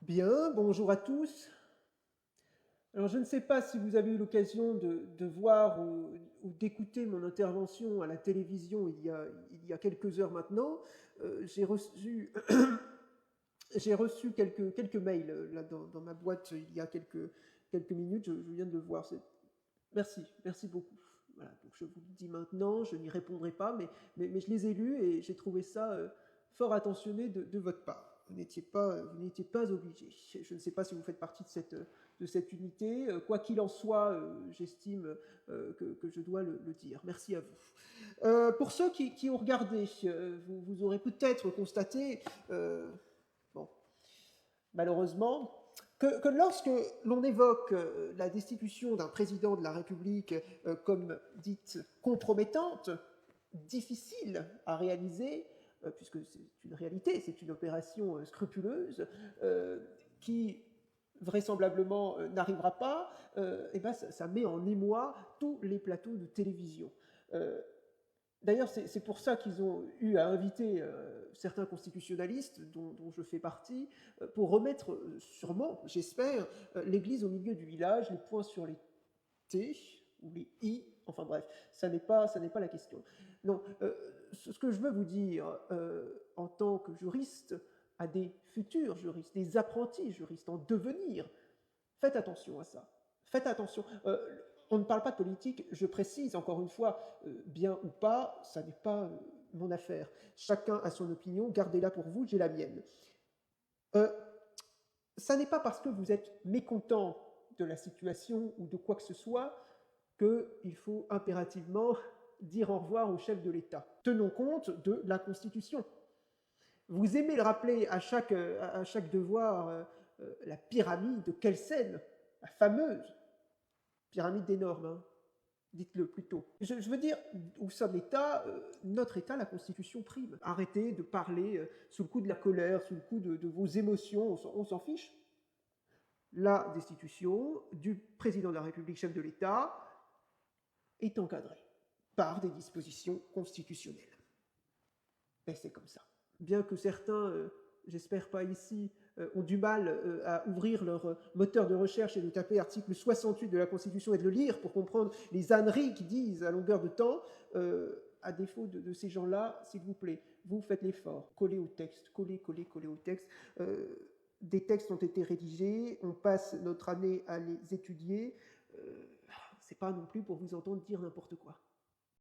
Bien, bonjour à tous. Alors, je ne sais pas si vous avez eu l'occasion de voir ou d'écouter mon intervention à la télévision il y a quelques heures maintenant. J'ai reçu, j'ai reçu quelques mails là, dans ma boîte il y a quelques minutes. Je viens de le voir. Merci beaucoup. Voilà, donc je vous le dis maintenant, je n'y répondrai pas, mais je les ai lus et j'ai trouvé ça fort attentionné de votre part. Vous n'étiez pas obligé. Je ne sais pas si vous faites partie de cette unité. Quoi qu'il en soit, j'estime que je dois le dire. Merci à vous. Pour ceux qui ont regardé, vous aurez peut-être constaté, bon, malheureusement, que lorsque l'on évoque la destitution d'un président de la République comme dite compromettante, difficile à réaliser, puisque c'est une réalité, c'est une opération scrupuleuse, qui vraisemblablement n'arrivera pas, et ben ça met en émoi tous les plateaux de télévision. Euh, D'ailleurs, c'est pour ça qu'ils ont eu à inviter certains constitutionnalistes, dont je fais partie, pour remettre sûrement, j'espère, l'église au milieu du village, les points sur les T ou les I, enfin bref, ça n'est pas la question. Non, ce que je veux vous dire en tant que juriste à des futurs juristes, des apprentis juristes en devenir, faites attention à ça. Faites attention. On ne parle pas de politique, je précise encore une fois, bien ou pas, ça n'est pas mon affaire. Chacun a son opinion, gardez-la pour vous, j'ai la mienne. Euh, Ça n'est pas parce que vous êtes mécontent de la situation ou de quoi que ce soit qu'il faut impérativement dire au revoir au chef de l'État. Tenons compte de la Constitution. Vous aimez le rappeler à chaque devoir, la pyramide de Kelsen, la fameuse pyramide des normes, hein. Dites-le plutôt. Je veux dire, au sein de l'État, notre État, la Constitution prime. Arrêtez de parler sous le coup de la colère, sous le coup de vos émotions, on s'en fiche. La destitution du président de la République, chef de l'État, est encadrée par des dispositions constitutionnelles. Et c'est comme ça. Bien que certains, j'espère pas ici, ont du mal à ouvrir leur moteur de recherche et de taper article 68 de la Constitution et de le lire pour comprendre les âneries qu'ils disent à longueur de temps, à défaut de ces gens-là, s'il vous plaît, vous faites l'effort, collez au texte, collez au texte. Des textes ont été rédigés, on passe notre année à les étudier. C'est pas non plus pour vous entendre dire n'importe quoi.